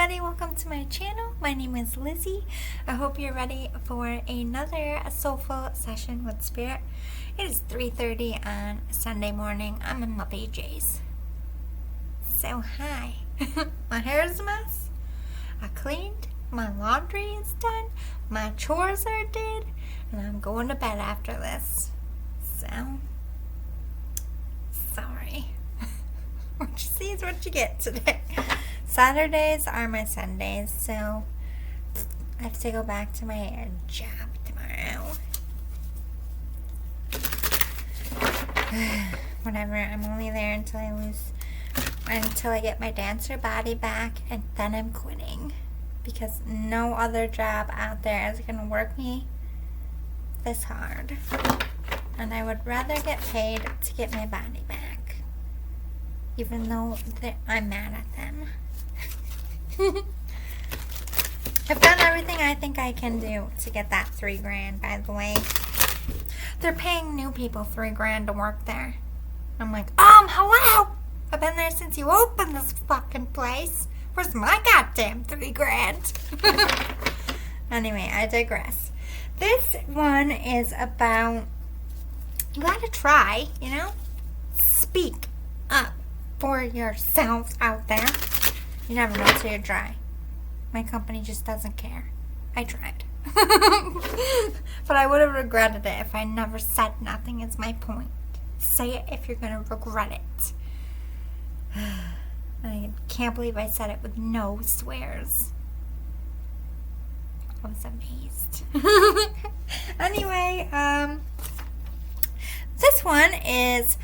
everybody, welcome to my channel. My name is Lizzie. I hope you're ready for another soulful session with Spirit. It is 3:30 on Sunday morning. I'm in my PJs. So hi. My hair is a mess. I cleaned. My laundry is done. My chores are done. And I'm going to bed after this. So, sorry. What you see is what you get today. Saturdays are my Sundays, so I have to go back to my job tomorrow. Whatever, I'm only there until I get my dancer body back, and then I'm quitting. Because no other job out there is going to work me this hard. And I would rather get paid to get my body back. Even though I'm mad at them. I've done everything I think I can do to get that $3,000, by the way. They're paying new people $3,000 to work there. I'm like, hello! I've been there since you opened this fucking place. Where's my goddamn $3,000? Anyway, I digress. This one is about, you gotta try, speak up for yourselves out there. You never know till you're dry. My company just doesn't care. I tried. But I would have regretted it if I never said nothing, is my point. Say it if you're going to regret it. I can't believe I said it with no swears. I was amazed. Anyway, this one is...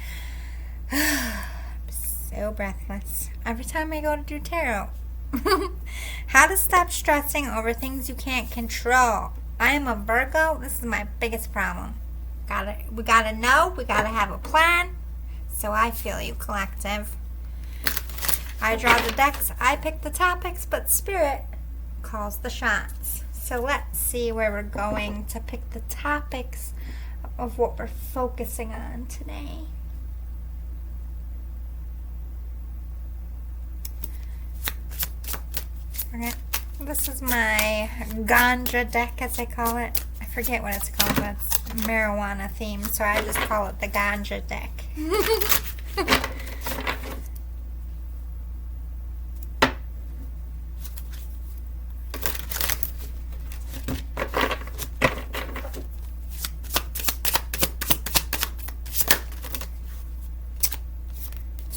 so breathless. Every time I go to do tarot. How to stop stressing over things you can't control. I am a Virgo. This is my biggest problem. We gotta know. We gotta have a plan. So I feel you, collective. I draw the decks. I pick the topics, but Spirit calls the shots. So let's see where we're going to pick the topics of what we're focusing on today. Okay. This is my ganja deck, as I call it. I forget what it's called, but it's marijuana themed, so I just call it the ganja deck.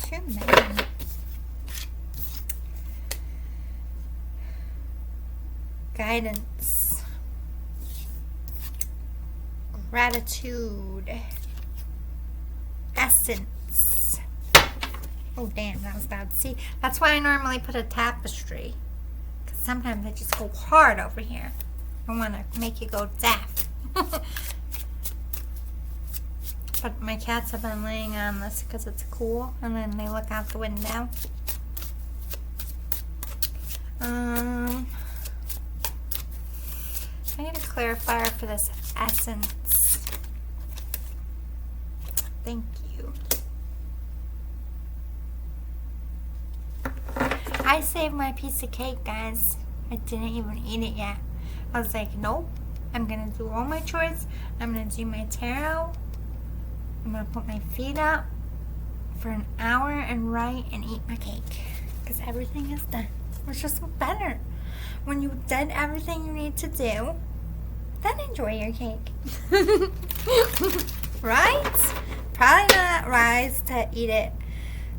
Too many. Guidance, gratitude, essence. Oh damn, that was bad. See, that's why I normally put a tapestry, because sometimes I just go hard over here. I want to make you go deaf. But my cats have been laying on this because it's cool, and then they look out the window. I need a clarifier for this essence. Thank you. I saved my piece of cake, guys. I didn't even eat it yet. I was like, nope. I'm going to do all my chores. I'm going to do my tarot. I'm going to put my feet up for an hour and write and eat my cake. Because everything is done. It's just better. When you did everything you need to do, then enjoy your cake. Right? Probably not wise to eat it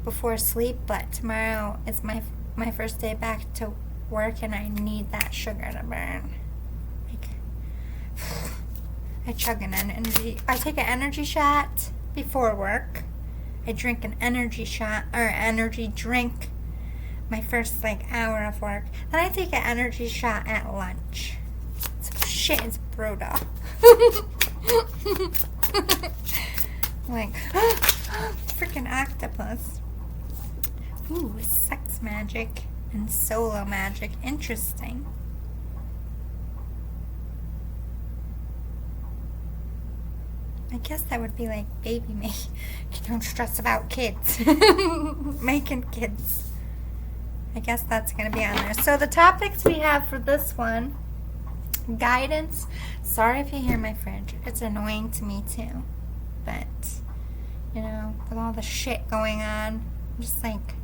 before sleep, but tomorrow is my first day back to work, and I need that sugar to burn. I chug an energy. I take an energy shot before work. I drink an energy shot or energy drink my first hour of work. Then I take an energy shot at lunch. Some shit is brutal. Freaking octopus. Ooh, sex magic and solo magic. Interesting. I guess that would be like baby make. You don't stress about kids. Making kids. I guess that's going to be on there. So the topics we have for this one, guidance. Sorry if you hear my fridge. It's annoying to me too. But, you know, with all the shit going on, I'm just like,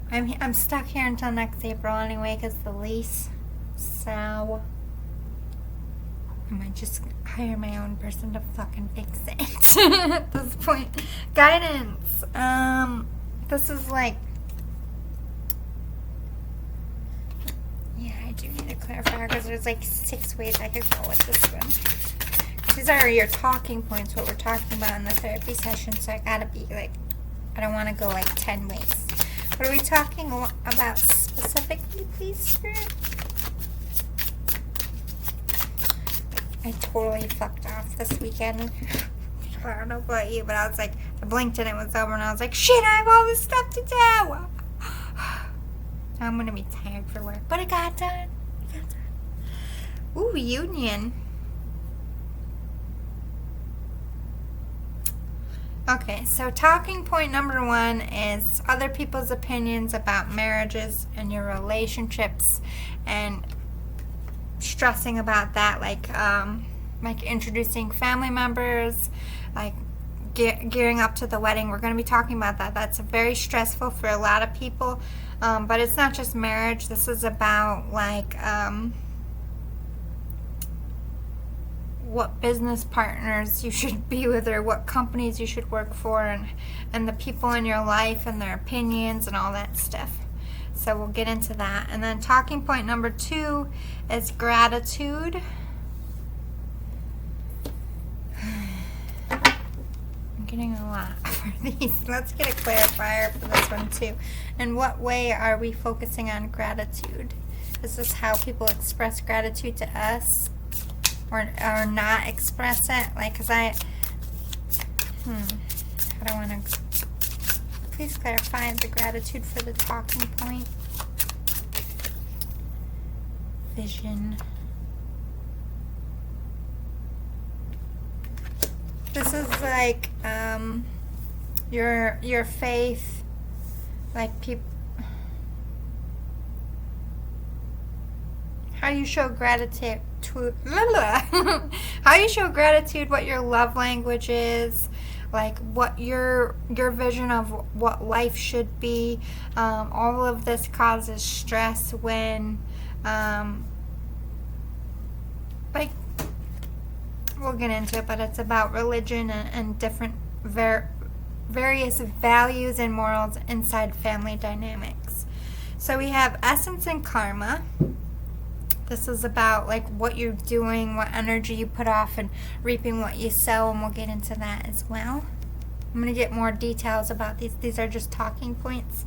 I'm stuck here until next April anyway because the lease. So I might just hire my own person to fucking fix it at this point. Guidance. This is like, yeah, I do need a clarifier because there's like 6 ways I could go with this one. These are your talking points, what we're talking about in the therapy session. So I gotta be like, I don't want to go like 10 ways. What are we talking about specifically, please, Spirit? I totally fucked off this weekend. I don't know about you, but I was like, I blinked and it was over, and I was like, shit, I have all this stuff to do. I'm going to be tired for work, but it got done. Ooh, union. Okay, so talking point number 1 is other people's opinions about marriages and your relationships, and stressing about that, like introducing family members, like gearing up to the wedding. We're going to be talking about that. That's very stressful for a lot of people, but it's not just marriage. This is about like what business partners you should be with, or what companies you should work for, and the people in your life and their opinions and all that stuff. So we'll get into that. And then talking point number 2 is gratitude. I'm getting a lot for these. Let's get a clarifier for this one too. In what way are we focusing on gratitude? Is this how people express gratitude to us? Or not express it? Like, because I don't want to. Please clarify the gratitude for the talking point. Vision. This is like your faith, like people. How you show gratitude. How you show gratitude, what your love language is, like what your vision of what life should be. All of this causes stress when like, we'll get into it, but it's about religion and different various values and morals inside family dynamics. So we have essence and karma. This is about like what you're doing, what energy you put off, and reaping what you sow, and we'll get into that as well. I'm going to get more details about these. These are just talking points.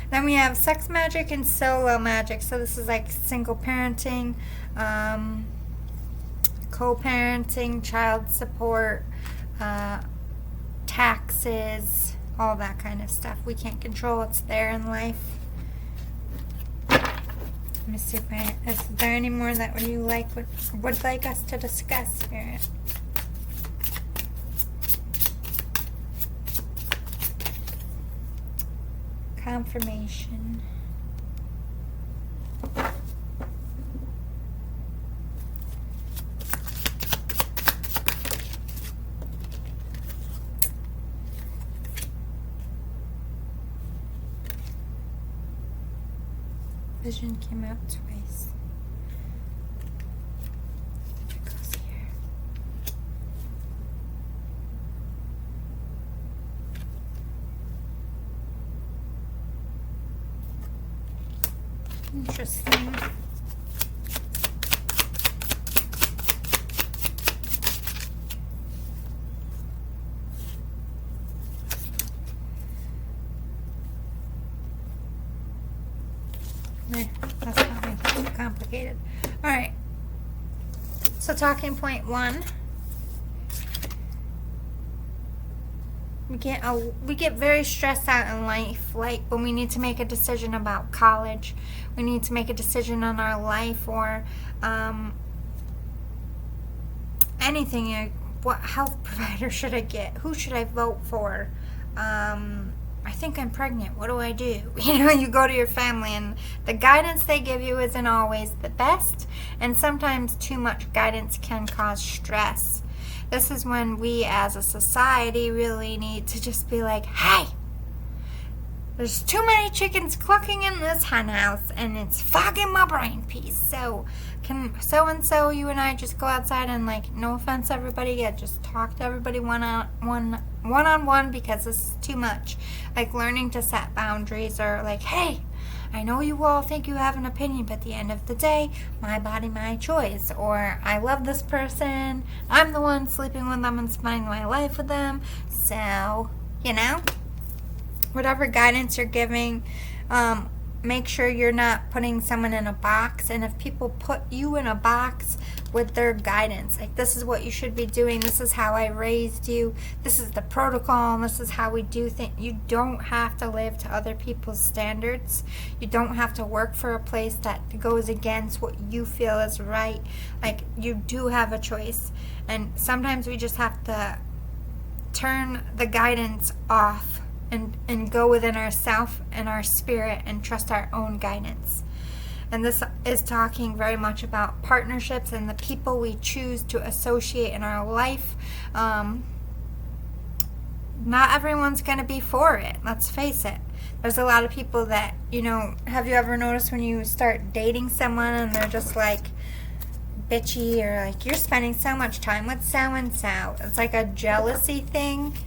Then we have sex magic and solo magic. So this is like single parenting, co-parenting, child support, taxes, all that kind of stuff. We can't control what's there in life. Let me see if is there any more that you would like us to discuss, Spirit? Confirmation. Vision came out twice. It goes here. Interesting. That's probably too complicated. Alright. So talking point 1. We get very stressed out in life, like when we need to make a decision about college, we need to make a decision on our life, or anything. What health provider should I get? Who should I vote for? I think I'm pregnant. What do I do? You know, you go to your family and the guidance they give you isn't always the best. And sometimes too much guidance can cause stress. This is when we as a society really need to just be like, hey, there's too many chickens clucking in this hen house and it's fogging my brain piece. So can so-and-so, you and I just go outside and, like, no offense everybody, just talk to everybody one-on-one because this is too much. Like learning to set boundaries, or like, hey, I know you all think you have an opinion, but at the end of the day, my body, my choice. Or I love this person, I'm the one sleeping with them and spending my life with them. So, you know, whatever guidance you're giving, make sure you're not putting someone in a box. And if people put you in a box with their guidance, like, this is what you should be doing, this is how I raised you, this is the protocol, and this is how we do things. You don't have to live to other people's standards. You don't have to work for a place that goes against what you feel is right. Like, you do have a choice. And sometimes we just have to turn the guidance off and go within ourself and our spirit and trust our own guidance. And this is talking very much about partnerships and the people we choose to associate in our life. Not everyone's going to be for it. Let's face it. There's a lot of people that, you know, have you ever noticed when you start dating someone and they're just like bitchy, or like, you're spending so much time with so-and-so. It's like a jealousy thing.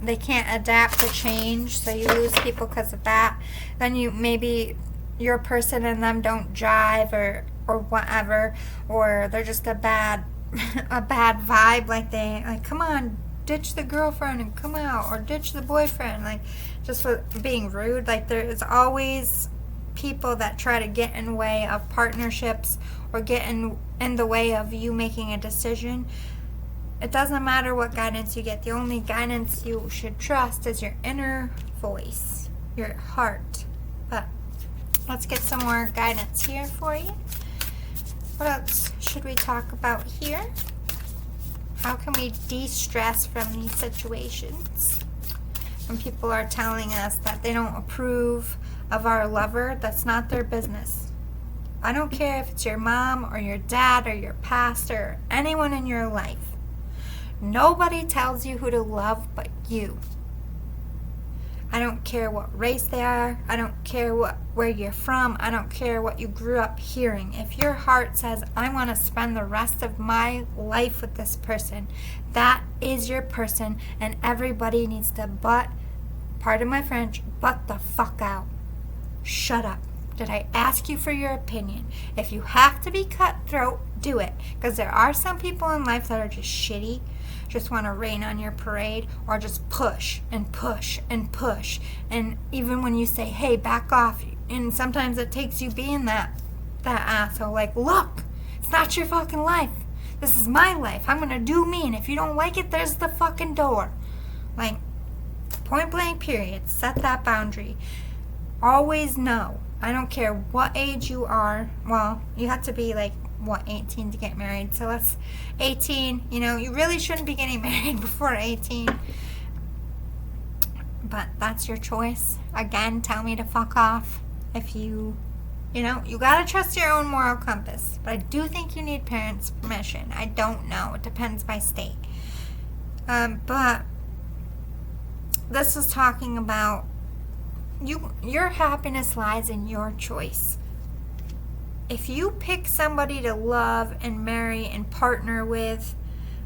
They can't adapt to change, so you lose people because of that. Then maybe your person and them don't jive, or whatever, or they're just a bad vibe. Like come on, ditch the girlfriend and come out, or ditch the boyfriend, like, just for being rude. Like, there is always people that try to get in the way of partnerships or get in the way of you making a decision. It doesn't matter what guidance you get. The only guidance you should trust is your inner voice, your heart. But let's get some more guidance here for you. What else should we talk about here? How can we de-stress from these situations? When people are telling us that they don't approve of our lover, that's not their business. I don't care if it's your mom or your dad or your pastor or anyone in your life. Nobody tells you who to love but you. I don't care what race they are. I don't care where you're from. I don't care what you grew up hearing. If your heart says, I want to spend the rest of my life with this person, that is your person, and everybody needs to pardon my French, butt the fuck out. Shut up. Did I ask you for your opinion? If you have to be cutthroat, do it. Because there are some people in life that are just shitty, just want to rain on your parade, or just push and push and push. And even when you say, hey, back off, and sometimes it takes you being that asshole. Like, look, it's not your fucking life. This is my life. I'm going to do me, and if you don't like it, there's the fucking door. Like, point blank period. Set that boundary. Always know. I don't care what age you are. Well, you have to be like, 18 to get married. So that's 18. You know, you really shouldn't be getting married before 18. But that's your choice. Again, tell me to fuck off if you know, you gotta trust your own moral compass. But I do think you need parents' permission. I don't know. It depends by state. But this is talking about your happiness lies in your choice. If you pick somebody to love and marry and partner with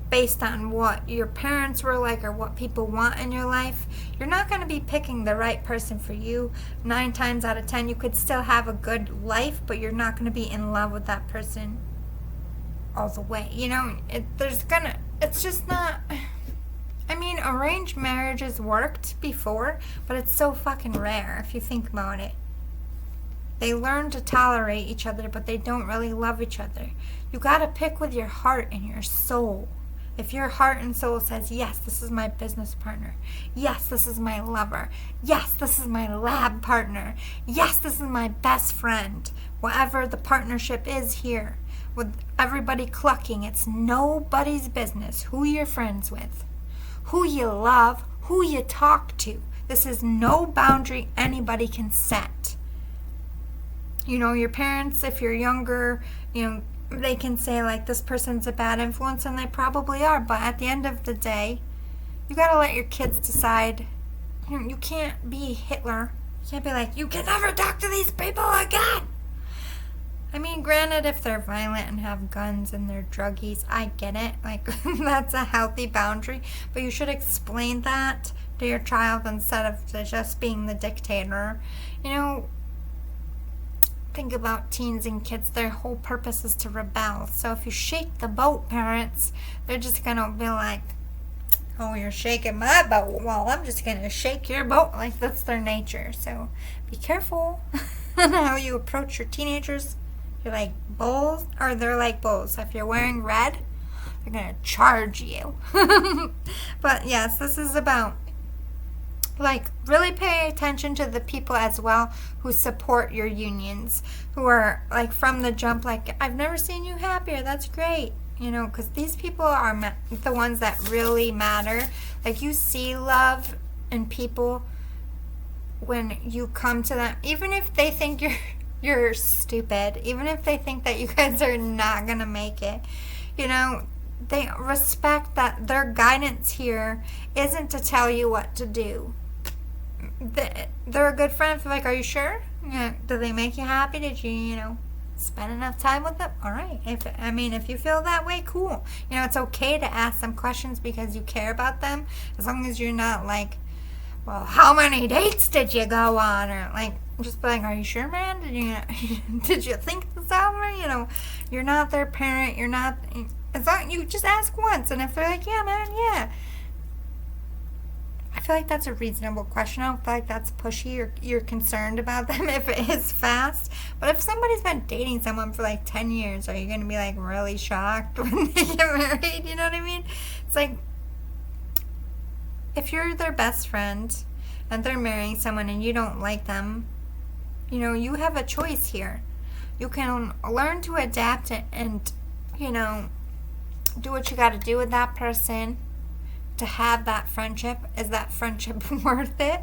based on what your parents were like or what people want in your life, you're not going to be picking the right person for you. 9 times out of 10, you could still have a good life, but you're not going to be in love with that person all the way. You know, it's just not... I mean, arranged marriages worked before, but it's so fucking rare if you think about it. They learn to tolerate each other, but they don't really love each other. You gotta pick with your heart and your soul. If your heart and soul says, yes, this is my business partner. Yes, this is my lover. Yes, this is my lab partner. Yes, this is my best friend. Whatever the partnership is here, with everybody clucking, it's nobody's business who you're friends with, who you love, who you talk to. This is no boundary anybody can set. You know, your parents, if you're younger, you know, they can say like this person's a bad influence, and they probably are, but at the end of the day, you gotta let your kids decide. You can't be Hitler. You can't be like, you can never talk to these people again. I mean, granted, if they're violent and have guns and they're druggies, I get it. Like, that's a healthy boundary. But you should explain that to your child instead of just being the dictator. You know, think about teens and kids. Their whole purpose is to rebel. So if you shake the boat, parents, they're just going to be like, oh, you're shaking my boat. Well, I'm just going to shake your boat. Like, that's their nature. So be careful on how you approach your teenagers. You're like bulls, or they're like bulls. If you're wearing red, they're going to charge you. But yes, this is about, like, really pay attention to the people as well who support your unions, who are, like, from the jump, like, I've never seen you happier. That's great. You know, because these people are the ones that really matter. Like, you see love in people when you come to them, even if they think you're stupid, even if they think that you guys are not gonna make it, you know, they respect that their guidance here isn't to tell you what to do. They're a good friend. If they're like, are you sure? Yeah. Do they make you happy? Did you know, spend enough time with them? All right. If you feel that way, cool. You know, it's okay to ask them questions because you care about them, as long as you're not like, well, how many dates did you go on? Or like, just be like, are you sure, man? Did you think this over? You know, you're not their parent. You're not, as long you just ask once, and if they're like, yeah, man, yeah. I feel like that's a reasonable question. I don't feel like that's pushy, or you're concerned about them if it is fast. But if somebody's been dating someone for like 10 years, are you going to be like really shocked when they get married? You know what I mean? It's like, if you're their best friend and they're marrying someone and you don't like them, you know, you have a choice here. You can learn to adapt it and, you know, do what you got to do with that person to have that friendship. Is that friendship worth it?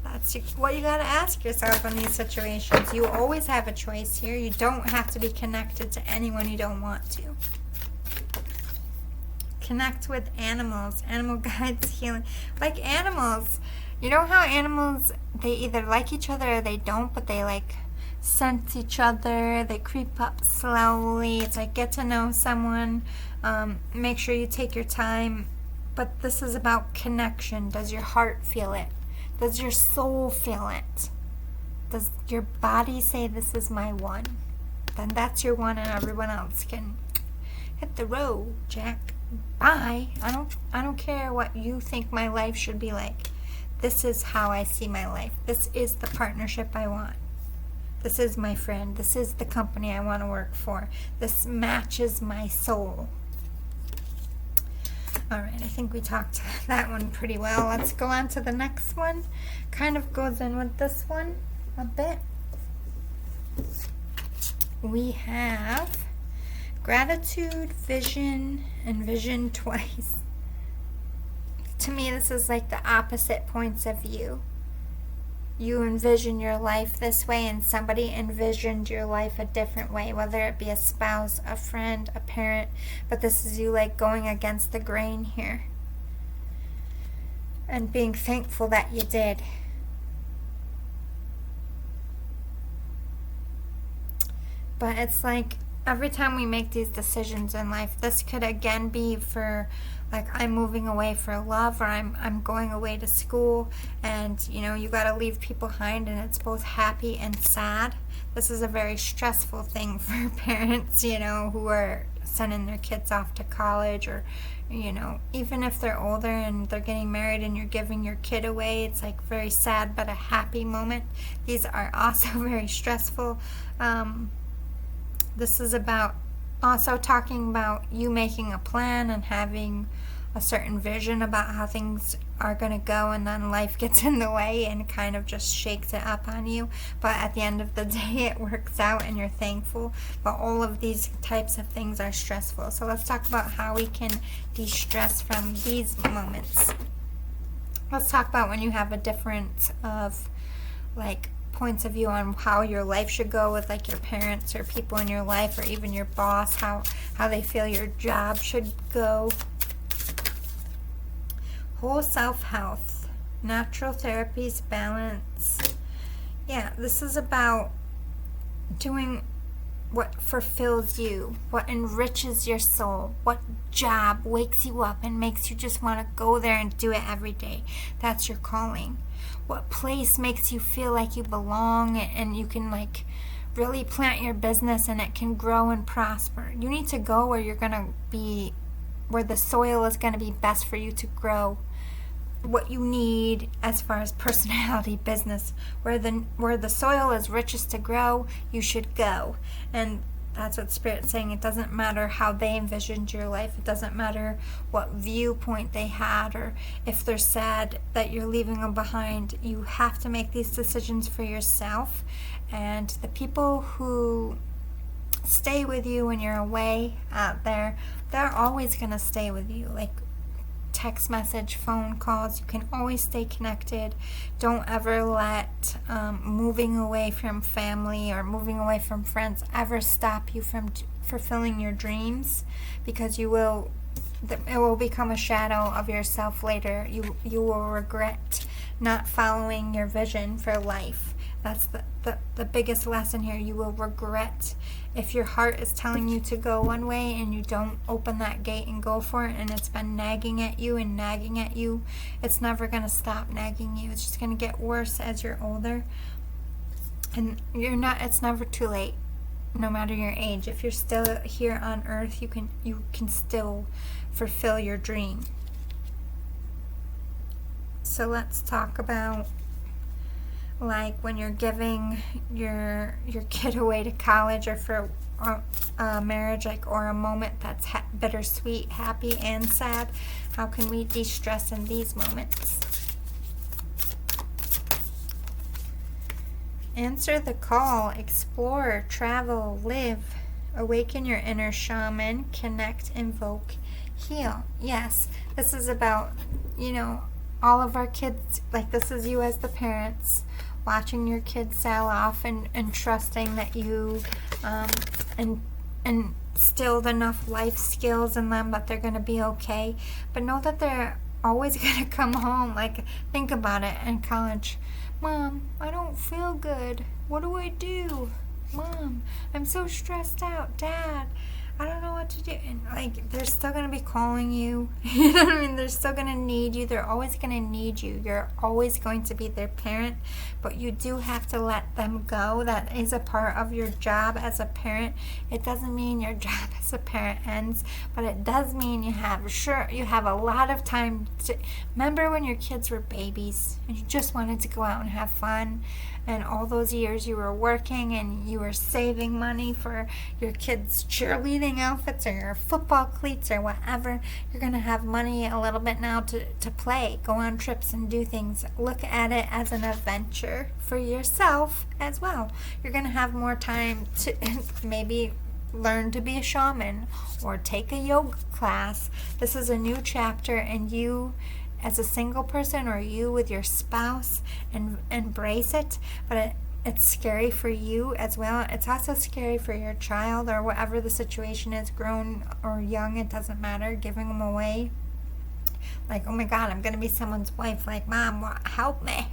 That's what you got to ask yourself in these situations. You always have a choice here. You don't have to be connected to anyone you don't want to. Connect with animals. Animal guides, healing. Like animals. You know how animals, they either like each other or they don't, but they like sense each other. They creep up slowly. It's like get to know someone. Make sure you take your time. But this is about connection. Does your heart feel it? Does your soul feel it? Does your body say this is my one? Then that's your one, and everyone else can hit the road, Jack. Bye. I don't care what you think my life should be like. This is how I see my life. This is the partnership I want. This is my friend. This is the company I want to work for. This matches my soul. All right, I think we talked that one pretty well. Let's go on to the next one. Kind of goes in with this one a bit. We have gratitude, vision, and vision twice. To me, this is like the opposite points of view. You envision your life this way, and somebody envisioned your life a different way, whether it be a spouse, a friend, a parent. But this is you like going against the grain here and being thankful that you did. But it's like every time we make these decisions in life, this could again be for like I'm moving away for love, or I'm going away to school, and you know, you got to leave people behind, and it's both happy and sad. This is a very stressful thing for parents, you know, who are sending their kids off to college, or you know, even if they're older and they're getting married and you're giving your kid away. It's like very sad but a happy moment. These are also very stressful. This is about also talking about you making a plan and having a certain vision about how things are going to go, and then life gets in the way and kind of just shakes it up on you. But at the end of the day, it works out and you're thankful. But all of these types of things are stressful. So let's talk about how we can de-stress from these moments. Let's talk about when you have a difference of like points of view on how your life should go with like your parents or people in your life or even your boss, how they feel your job should go. Whole self-health, natural therapies, balance. Yeah, this is about doing what fulfills you, what enriches your soul, what job wakes you up and makes you just want to go there and do it every day. That's your calling. What place makes you feel like you belong and you can like really plant your business and it can grow and prosper. You need to go where you're going to be, where the soil is going to be best for you to grow what you need as far as personality, business, where the soil is richest to grow, you should go. And that's what Spirit's saying. It doesn't matter how they envisioned your life. It doesn't matter what viewpoint they had or if they're sad that you're leaving them behind. You have to make these decisions for yourself. And the people who stay with you when you're away out there, they're always going to stay with you. Like text message, phone calls, you can always stay connected. Don't ever let moving away from family or moving away from friends ever stop you from fulfilling your dreams, because it will become a shadow of yourself later. You will regret not following your vision for life. That's the biggest lesson here. You will regret if your heart is telling you to go one way and you don't open that gate and go for it, and it's been nagging at you and nagging at you. It's never going to stop nagging you. It's just going to get worse as you're older. And it's never too late, no matter your age. If you're still here on earth, you can still fulfill your dream. So let's talk about like when you're giving your kid away to college or for a marriage, like, or a moment that's bittersweet, happy, and sad. How can we de-stress in these moments? Answer the call, explore, travel, live, awaken your inner shaman, connect, invoke, heal. Yes, this is about, all of our kids, like this is you as the parents, watching your kids sail off and trusting that you instilled enough life skills in them that they're going to be okay. But know that they're always going to come home. Like, think about it in college. Mom, I don't feel good. What do I do? Mom, I'm so stressed out. Dad, I don't know what to do. And like, they're still going to be calling you. You know what I mean? They're still going to need you. They're always going to need you. You're always going to be their parent, but you do have to let them go. That is a part of your job as a parent. It doesn't mean your job as a parent ends, but it does mean you have a lot of time to remember when your kids were babies and you just wanted to go out and have fun. And all those years you were working and you were saving money for your kids' cheerleading outfits or your football cleats or whatever. You're going to have money a little bit now to play, go on trips and do things. Look at it as an adventure for yourself as well. You're going to have more time to maybe learn to be a shaman or take a yoga class. This is a new chapter, and you as a single person or you with your spouse, and embrace it. But it's scary for you as well. It's also scary for your child or whatever the situation is, grown or young, it doesn't matter, giving them away. Like, oh my God, I'm going to be someone's wife. Like, Mom, help me.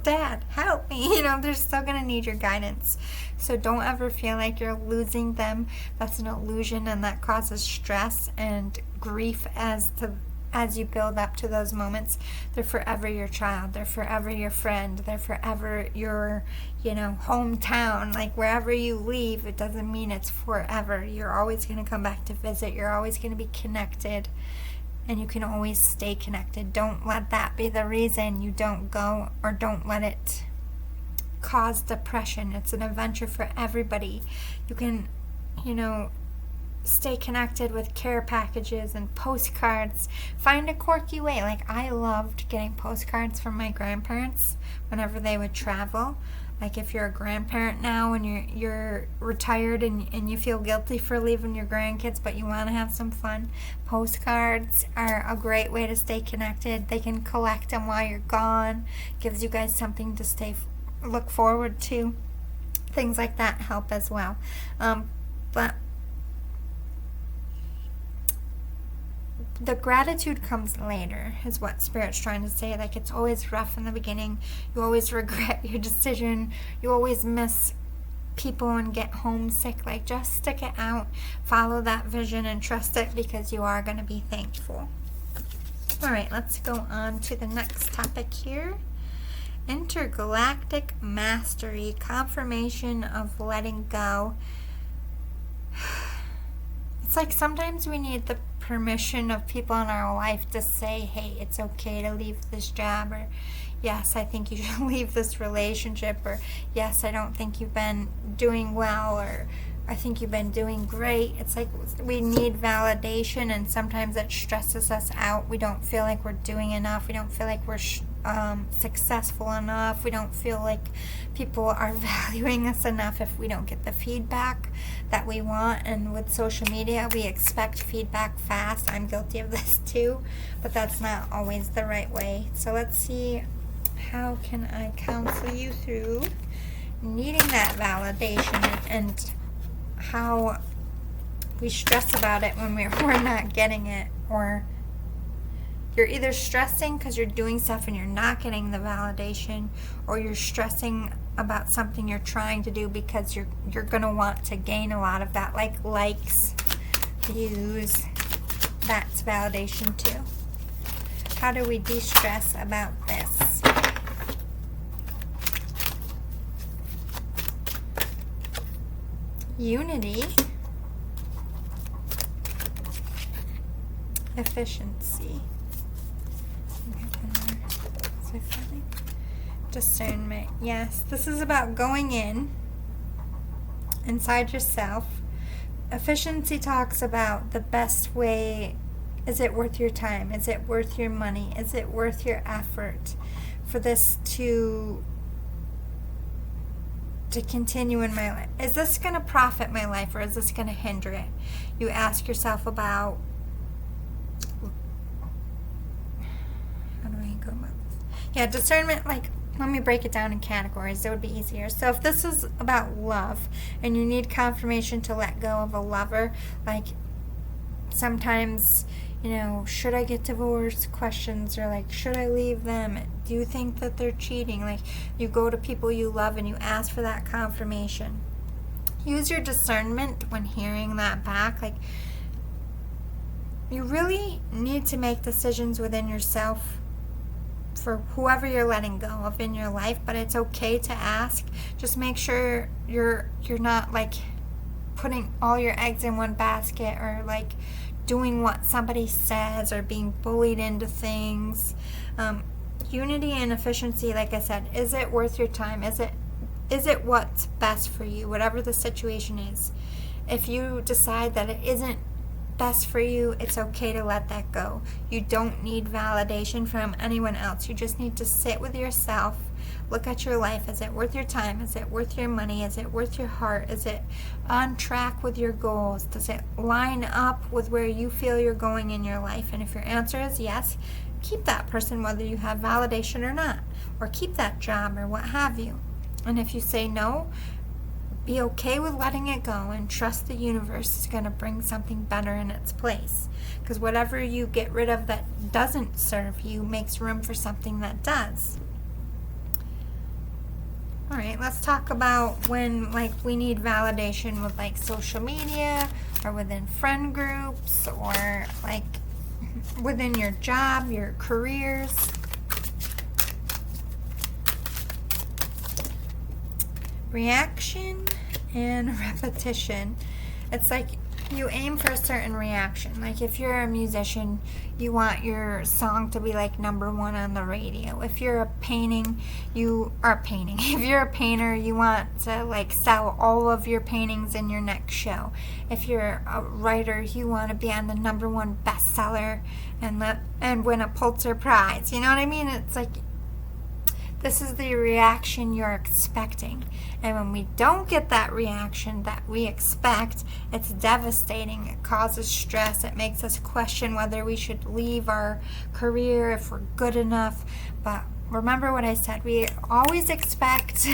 Dad, help me. They're still going to need your guidance. So don't ever feel like you're losing them. That's an illusion, and that causes stress and grief as you build up to those moments. They're forever your child. They're forever your friend. They're forever your, hometown. Like, wherever you leave, it doesn't mean it's forever. You're always going to come back to visit. You're always going to be connected, and you can always stay connected. Don't let that be the reason you don't go, or don't let it cause depression. It's an adventure for everybody. You can, stay connected with care packages and postcards. Find a quirky way. Like, I loved getting postcards from my grandparents whenever they would travel. Like if you're a grandparent now and you're retired and you feel guilty for leaving your grandkids, but you want to have some fun, postcards are a great way to stay connected. They can collect them while you're gone. Gives you guys something to look forward to. Things like that help as well. But the gratitude comes later, is what Spirit's trying to say. Like, it's always rough in the beginning. You always regret your decision. You always miss people and get homesick. Like, just stick it out. Follow that vision and trust it, because you are going to be thankful. All right, let's go on to the next topic here. Intergalactic mastery, confirmation of letting go. It's like sometimes we need the permission of people in our life to say, hey, it's okay to leave this job, or yes, I think you should leave this relationship, or yes, I don't think you've been doing well, or I think you've been doing great. It's like we need validation, and sometimes it stresses us out. We don't feel like we're doing enough. We don't feel like we're successful enough. We don't feel like people are valuing us enough if we don't get the feedback that we want. And with social media, we expect feedback fast. I'm guilty of this too, but that's not always the right way. So let's see, how can I counsel you through needing that validation and how we stress about it when we're not getting it, or you're either stressing because you're doing stuff and you're not getting the validation, or you're stressing about something you're trying to do because you're going to want to gain a lot of that, like likes, views. That's validation too. How do we de-stress about this? Unity, efficiency, discernment. Yes, this is about going inside yourself. Efficiency talks about the best way. Is it worth your time? Is it worth your money? Is it worth your effort for this to continue in my life? Is this going to profit my life, or is this going to hinder it? You ask yourself about, how do I go about this? Yeah, discernment, like, let me break it down in categories. That would be easier. So if this is about love and you need confirmation to let go of a lover, like sometimes, should I get divorced questions, or like, should I leave them? Do you think that they're cheating? Like, you go to people you love and you ask for that confirmation. Use your discernment when hearing that back. Like, you really need to make decisions within yourself for whoever you're letting go of in your life, but it's okay to ask. Just make sure you're not like putting all your eggs in one basket, or like doing what somebody says, or being bullied into things. Unity and efficiency, like I said, is it worth your time? Is it what's best for you, whatever the situation is? If you decide that it isn't best for you, it's okay to let that go. You don't need validation from anyone else. You just need to sit with yourself, look at your life. Is it worth your time? Is it worth your money? Is it worth your heart? Is it on track with your goals? Does it line up with where you feel you're going in your life? And if your answer is yes, keep that person whether you have validation or not, or keep that job or what have you. And if you say no, be okay with letting it go and trust the universe is going to bring something better in its place. Because whatever you get rid of that doesn't serve you makes room for something that does. All right, let's talk about when we need validation with social media, or within friend groups, or within your job, your careers. Reaction and repetition. It's like you aim for a certain reaction. Like if you're a musician, you want your song to be number one on the radio. If you're a painting, if you're a painter, you want to sell all of your paintings in your next show. If you're a writer, you want to be on the number one bestseller and win a Pulitzer Prize. You know what I mean? It's This is the reaction you're expecting. And when we don't get that reaction that we expect, it's devastating. It causes stress. It makes us question whether we should leave our career, if we're good enough. But remember what I said. We always expect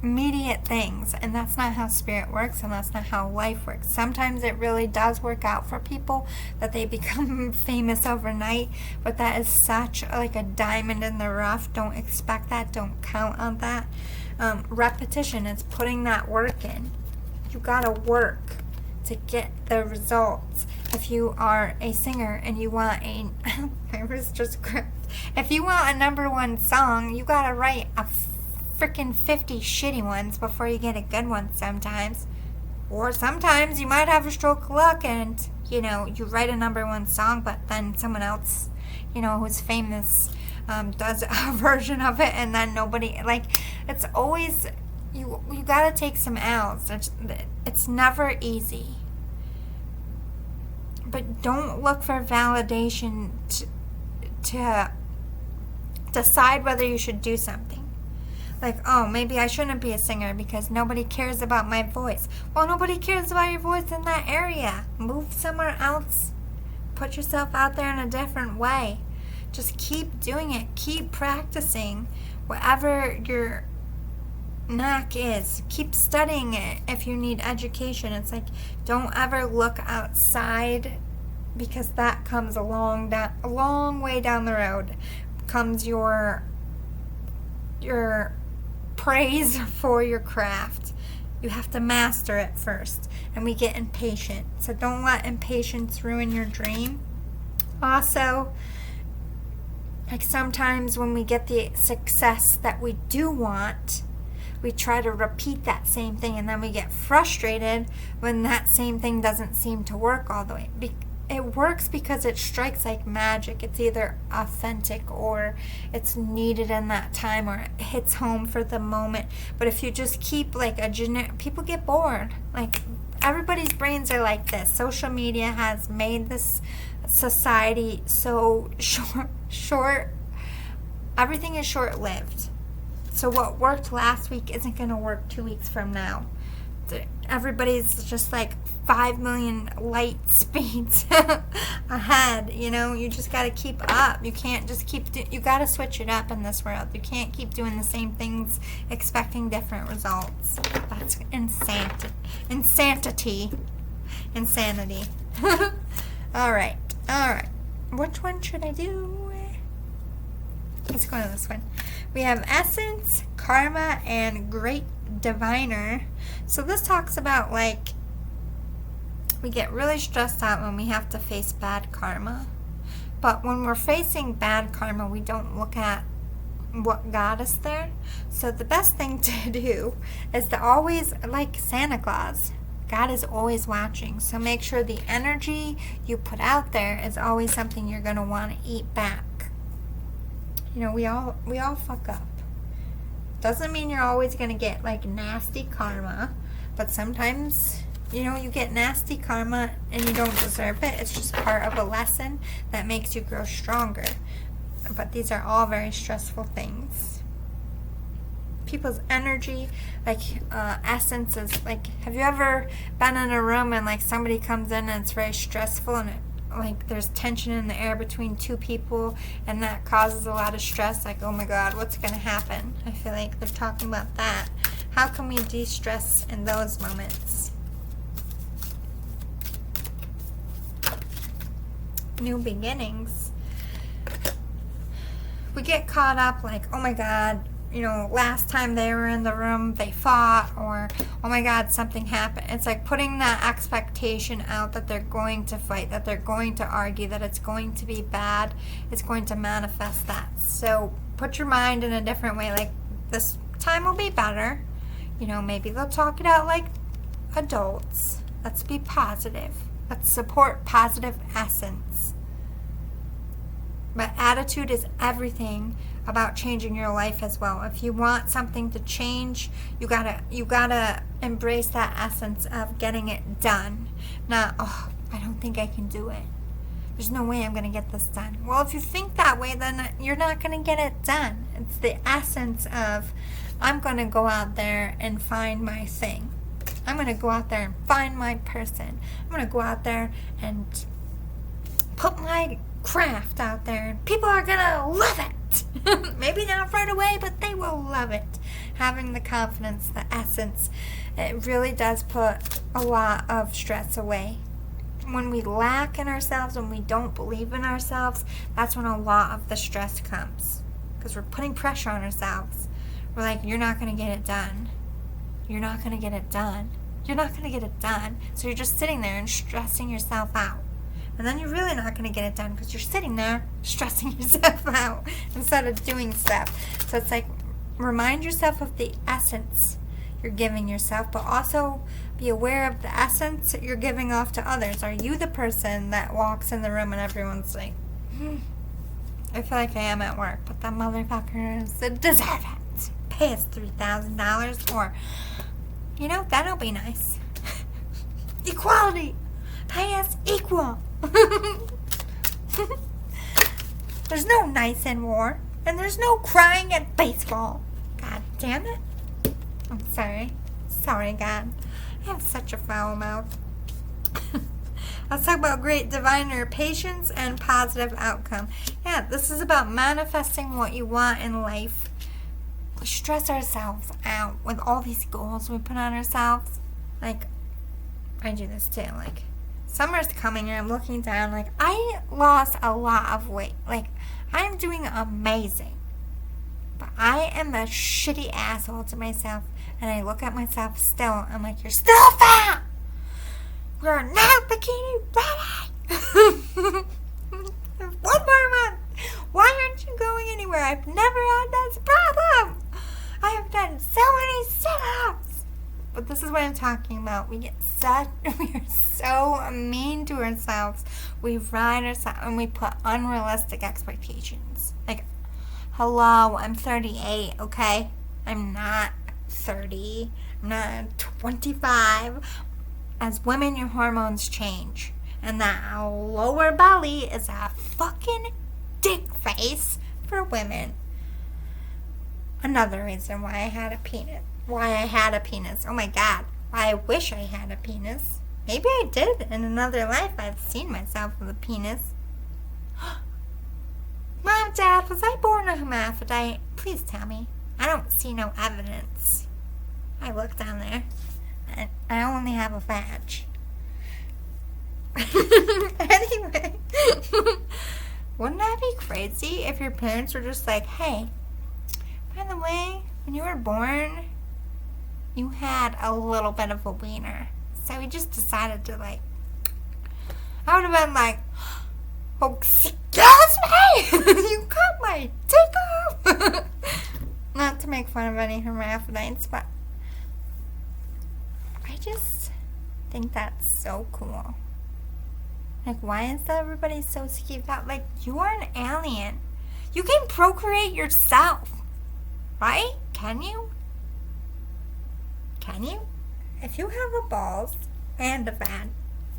immediate things, and that's not how spirit works, and that's not how life works. Sometimes it really does work out for people that they become famous overnight, but that is such like a diamond in the rough. Don't expect that. Don't count on that. Repetition is putting that work in. You gotta work to get the results. If you are a singer and you want a I was just if you want a #1 song, you gotta write a freaking 50 shitty ones before you get a good one sometimes. Or sometimes you might have a stroke of luck and, you write a #1 song, but then someone else, who's famous, does a version of it, and then nobody, it's always, you gotta take some L's. It's never easy. But don't look for validation to decide whether you should do something. Like, oh, maybe I shouldn't be a singer because nobody cares about my voice. Well, nobody cares about your voice in that area. Move somewhere else. Put yourself out there in a different way. Just keep doing it. Keep practicing whatever your knack is. Keep studying it if you need education. It's like, don't ever look outside, because that comes a long way down the road. Comes your praise for your craft. You have to master it first, and we get impatient. So don't let impatience ruin your dream. Also, sometimes when we get the success that we do want, we try to repeat that same thing, and then we get frustrated when that same thing doesn't seem to work all the way. It works because it strikes like magic. It's either authentic or it's needed in that time, or it hits home for the moment. But if you just keep people get bored. Everybody's brains are like this. Social media has made this society so short. Everything is short-lived. So what worked last week isn't going to work 2 weeks from now. Everybody's just 5 million light speeds ahead. You just got to keep up. You can't just you got to switch it up in this world. You can't keep doing the same things expecting different results. That's insanity. All right. Which one should I do? Let's go to this one. We have Essence, Karma, and Great Diviner. So this talks about we get really stressed out when we have to face bad karma. But when we're facing bad karma, we don't look at what got us there. So the best thing to do is to always, like Santa Claus, God is always watching. So make sure the energy you put out there is always something you're going to want to eat back. We all fuck up. Doesn't mean you're always going to get nasty karma, but sometimes you get nasty karma and you don't deserve it. It's just part of a lesson that makes you grow stronger. But these are all very stressful things. People's energy, essences, have you ever been in a room and somebody comes in and it's very stressful, and there's tension in the air between two people, and that causes a lot of stress, oh my god, what's going to happen? I feel like they're talking about that. How can we de-stress in those moments? New beginnings. We get caught up oh my god, last time they were in the room they fought, or oh my god, something happened. It's putting that expectation out that they're going to fight, that they're going to argue, that it's going to be bad. It's going to manifest that. So put your mind in a different way. This time will be better. Maybe they'll talk it out like adults. Let's be positive. Let's support positive essence. But attitude is everything about changing your life as well. If you want something to change, you gotta embrace that essence of getting it done. Not, oh, I don't think I can do it. There's no way I'm going to get this done. Well, if you think that way, then you're not going to get it done. It's the essence of, I'm going to go out there and find my thing. I'm going to go out there and find my person. I'm going to go out there and put my craft out there. And people are going to love it. Maybe not right away, but they will love it. Having the confidence, the essence, it really does put a lot of stress away. When we lack in ourselves, when we don't believe in ourselves, that's when a lot of the stress comes. Because we're putting pressure on ourselves. We're like, you're not going to get it done. You're not going to get it done. You're not going to get it done. So you're just sitting there and stressing yourself out. And then you're really not going to get it done because you're sitting there stressing yourself out instead of doing stuff. So it's like, remind yourself of the essence you're giving yourself, but also be aware of the essence that you're giving off to others. Are you the person that walks in the room and everyone's like, I feel like I am at work, but the motherfuckers deserve it. Pay us $3,000 or, that'll be nice. Equality. Pay us equal. There's no nice in war, and there's no crying at baseball. God damn it. I'm sorry. Sorry, God. I have such a foul mouth. Let's talk about great diviner patience and positive outcome. Yeah, this is about manifesting what you want in life. We stress ourselves out with all these goals we put on ourselves. Like, I do this too. Like, summer's coming and I'm looking down. Like, I lost a lot of weight. Like, I'm doing amazing. But I am a shitty asshole to myself. And I look at myself still. I'm like, you're still fat. We're not bikini ready. One more month. Why aren't you going anywhere? I've never had this problem. I have done so many sit-ups. But this is what I'm talking about. We are so mean to ourselves. We ride ourselves and we put unrealistic expectations. Like, hello, I'm 38, okay? I'm not 30. I'm not 25. As women, your hormones change. And that lower belly is a fucking dick face for women. Another reason why I had a penis. Oh my God. Why I wish I had a penis. Maybe I did in another life. I've seen myself with a penis. Mom, Dad, was I born a hermaphrodite? Please tell me. I don't see no evidence. I looked down there. And I only have a vag. Anyway. Wouldn't that be crazy if your parents were just like, hey, by the way, when you were born, you had a little bit of a wiener. So we just decided to, like, I would have been like, oh, excuse me? You cut my dick off? Not to make fun of any hermaphrodites, but I just think that's so cool. Like, why is everybody so skeeved out? Like, you are an alien. You can procreate yourself. Right? Can you? Can you? If you have a balls and a vag.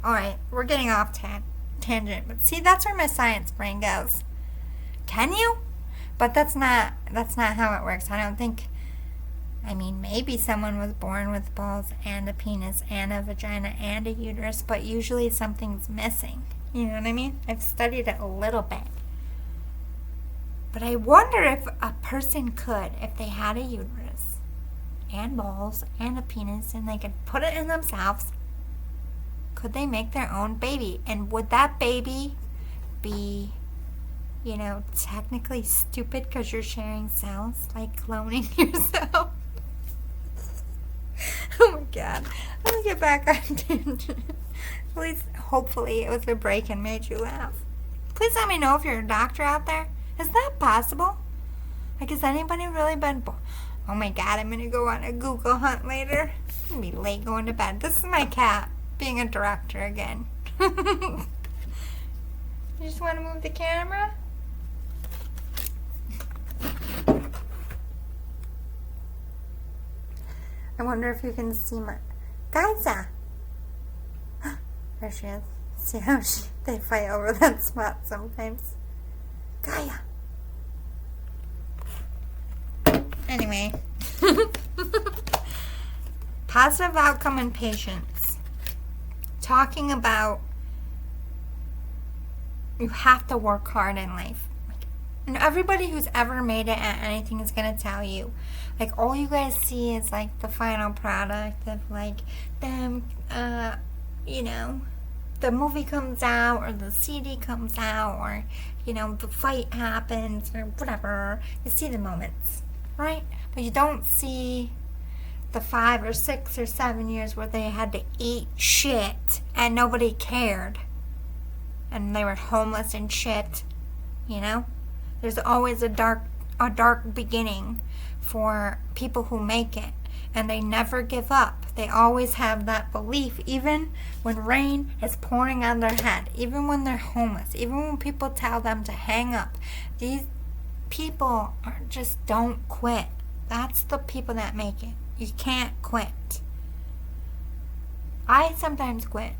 Alright, we're getting off tangent. But see, that's where my science brain goes. Can you? But that's not how it works. I don't think... I mean, maybe someone was born with balls and a penis and a vagina and a uterus, but usually something's missing. You know what I mean? I've studied it a little bit. But I wonder if a person could, if they had a uterus and balls and a penis and they could put it in themselves, could they make their own baby? And would that baby be, technically stupid because you're sharing cells, like cloning yourself? Oh my God. Let me get back on tangent. At least, hopefully, it was a break and made you laugh. Please let me know if you're a doctor out there. Is that possible? Like, has anybody really been oh my God, I'm going to go on a Google hunt later. I'm going to be late going to bed. This is my cat being a director again. You just want to move the camera? I wonder if you can see my... Gaza! There she is. See how they fight over that spot sometimes. Gaia. Anyway. Positive outcome and patience. Talking about you have to work hard in life. And everybody who's ever made it at anything is going to tell you. Like, all you guys see is, like, the final product of, like, them, you know, the movie comes out or the CD comes out or, you know, the fight happens or whatever. You see the moments, right? But you don't see the 5 or 6 or 7 years where they had to eat shit and nobody cared. And they were homeless and shit, you know? There's always a dark beginning for people who make it. And they never give up. They always have that belief, even when rain is pouring on their head, even when they're homeless, even when people tell them to hang up. These people just don't quit. That's the people that make it. You can't quit. I sometimes quit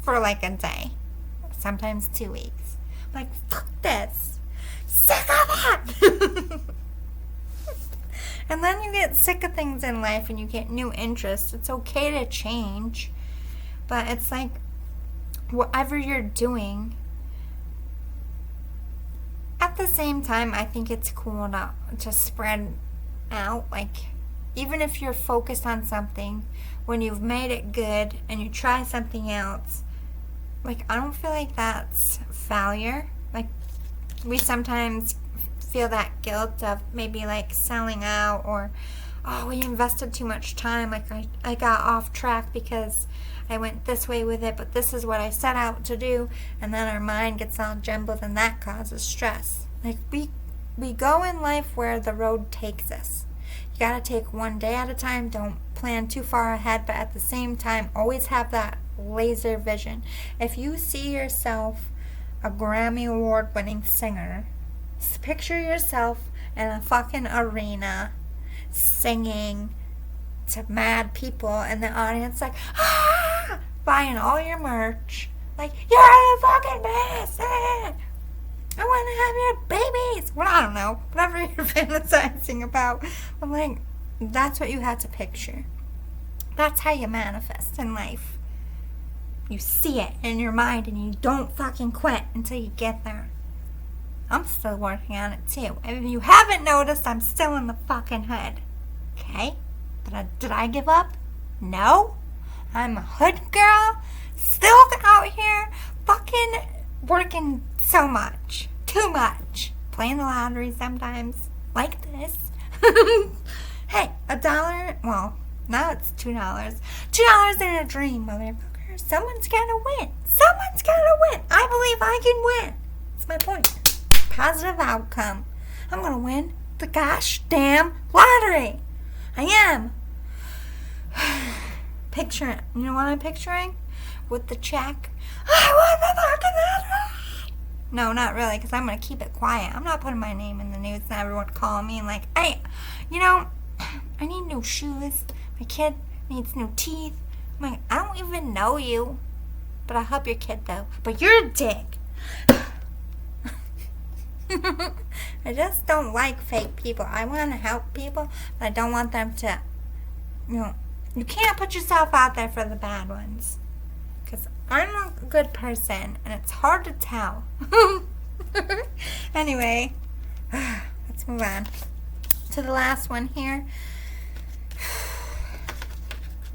for like a day, sometimes 2 weeks. I'm like, fuck this. Sick of it. And then you get sick of things in life and you get new interests. It's okay to change, but it's like whatever you're doing, at the same time, I think it's cool to spread out. Like, even if you're focused on something, when you've made it good and you try something else, like, I don't feel like that's failure. Like, we sometimes feel that guilt of maybe like selling out or, oh, we invested too much time, like I got off track because I went this way with it, but this is what I set out to do, and then our mind gets all jumbled and that causes stress. Like, we go in life where the road takes us. You gotta take one day at a time. Don't plan too far ahead, but at the same time, always have that laser vision. If you see yourself a Grammy Award winning singer, picture yourself in a fucking arena singing to mad people and the audience like, ah, buying all your merch. Like, you're the fucking best. I want to have your babies. Well, I don't know. Whatever you're fantasizing about. I'm like, that's what you had to picture. That's how you manifest in life. You see it in your mind and you don't fucking quit until you get there. I'm still working on it too. If you haven't noticed, I'm still in the fucking hood. Okay? Did I give up? No. I'm a hood girl. Still out here fucking working so much. Too much. Playing the lottery sometimes. Like this. Hey, $1. Well, now it's $2. $2 in a dream, motherfucker. Someone's gotta win. Someone's gotta win. I believe I can win. That's my point. Positive outcome. I'm gonna win the gosh damn lottery. I am. Picture it. You know what I'm picturing? With the check. I won the fucking lottery. No, not really, because I'm gonna keep it quiet. I'm not putting my name in the news and everyone calling me and like, hey, you know, I need new shoes. My kid needs new teeth. I'm like, I don't even know you, but I'll help your kid though. But you're a dick. I just don't like fake people. I want to help people, but I don't want them to, you know, you can't put yourself out there for the bad ones. Because I'm a good person, and it's hard to tell. Anyway, let's move on to the last one here.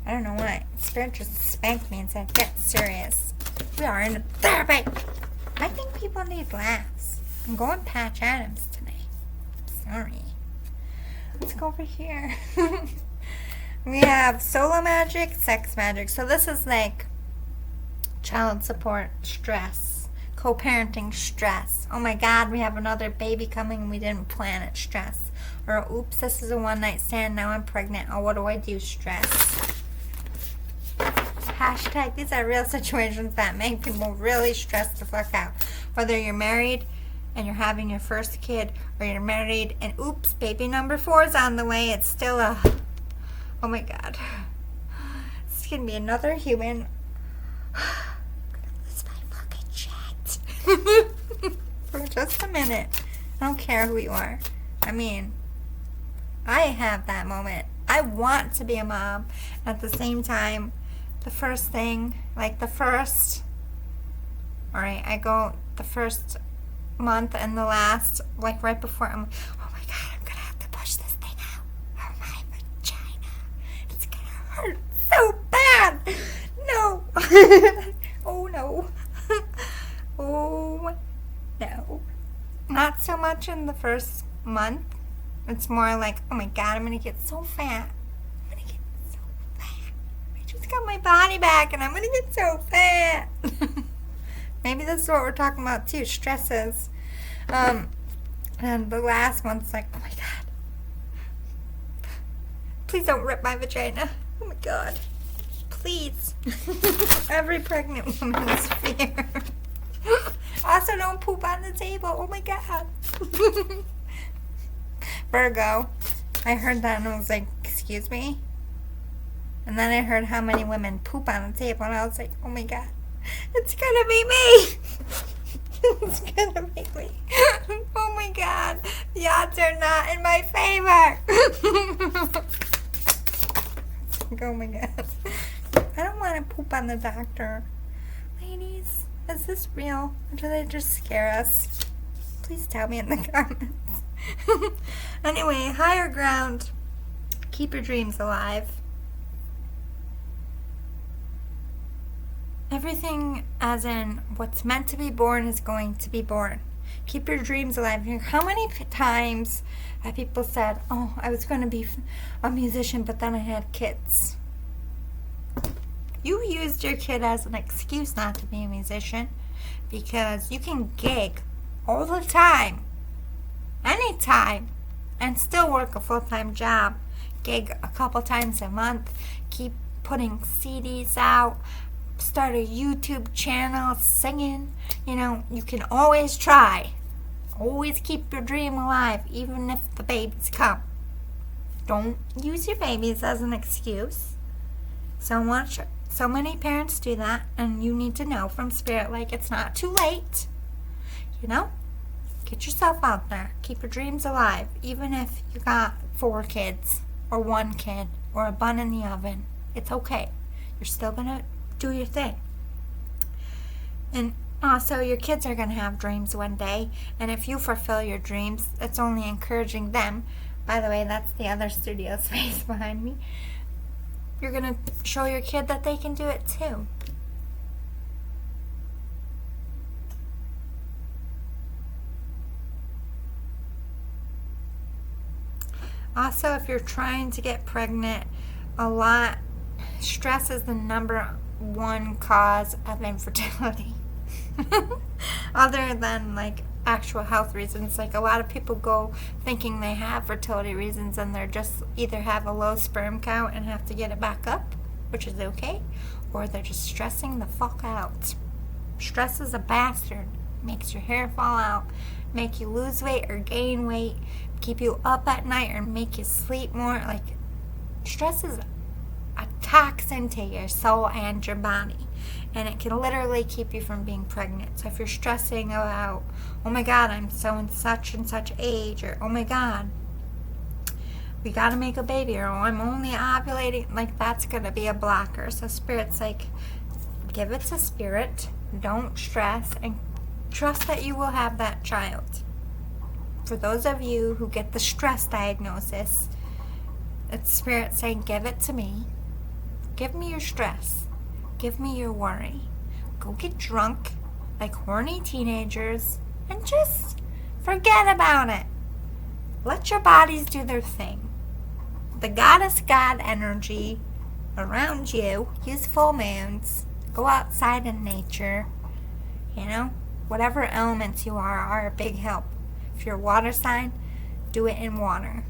I don't know why. Spirit just spanked me and said, get serious. We are in therapy. I think people need laughs. I'm going Patch Adams today. Sorry. Let's go over here. We have solo magic, sex magic. So this is like child support stress, co-parenting stress. Oh my God, we have another baby coming and we didn't plan it stress. Or oops, this is a one-night stand. Now I'm pregnant. Oh, what do I do? Stress. Hashtag, these are real situations that make people really stress the fuck out. Whether you're married and you're having your first kid, or you're married and oops, baby number 4 is on the way. It's still a, oh my God, it's gonna be another human. For just a minute. I don't care who you are. I mean, I have that moment. I want to be a mom. At the same time, the first, alright, I go the first month and the last, like right before, I'm like, oh my God, I'm gonna have to push this thing out of my vagina. It's gonna hurt so bad. No. Oh no. Oh no. Not so much in the first month. It's more like, oh my God, I'm gonna get so fat. I'm gonna get so fat. I just got my body back and I'm gonna get so fat. Maybe this is what we're talking about too, stresses. And the last one's like, oh my God. Please don't rip my vagina. Oh my God. Please. Every pregnant woman's fear. Also, don't poop on the table. Oh my God. Virgo. I heard that and I was like, excuse me? And then I heard how many women poop on the table and I was like, oh my God. It's gonna be me. It's gonna be me. Oh my God. The odds are not in my favor. Oh my God. I don't want to poop on the doctor. Ladies, is this real? Or do they just scare us? Please tell me in the comments. Anyway, higher ground. Keep your dreams alive. Everything, as in what's meant to be born, is going to be born. Keep your dreams alive. How many times have people said, oh, I was going to be a musician, but then I had kids? You used your kid as an excuse not to be a musician, because you can gig all the time, anytime, and still work a full-time job. Gig a couple times a month. Keep putting CDs out. Start a YouTube channel, singing. You know, you can always try. Always keep your dream alive, even if the babies come. Don't use your babies as an excuse. So many parents do that, and you need to know from Spirit, like, it's not too late. You know? Get yourself out there. Keep your dreams alive, even if you got 4 kids, or 1 kid, or a bun in the oven. It's okay. You're still gonna do your thing. And also, your kids are going to have dreams one day, and if you fulfill your dreams, it's only encouraging them. By the way, that's the other studio space behind me. You're going to show your kid that they can do it too. Also, if you're trying to get pregnant, stress is the #1 cause of infertility. Other than like actual health reasons, like a lot of people go thinking they have fertility reasons and they're just either have a low sperm count and have to get it back up, which is okay, or they're just stressing the fuck out. Stress is a bastard. Makes your hair fall out, make you lose weight or gain weight, keep you up at night or make you sleep more. Like, stress is a toxin to your soul and your body, and it can literally keep you from being pregnant. So if you're stressing about, oh my God, I'm so and such age, or oh my God, we gotta make a baby, or oh, I'm only ovulating, like, that's gonna be a blocker. So Spirit's like, give it to Spirit, don't stress, and trust that you will have that child. For those of you who get the stress diagnosis, it's Spirit saying, give it to me. Give me your stress. Give me your worry. Go get drunk like horny teenagers and just forget about it. Let your bodies do their thing. The goddess God energy around you, use full moons, go outside in nature, you know, whatever elements you are a big help. If you're a water sign, do it in water.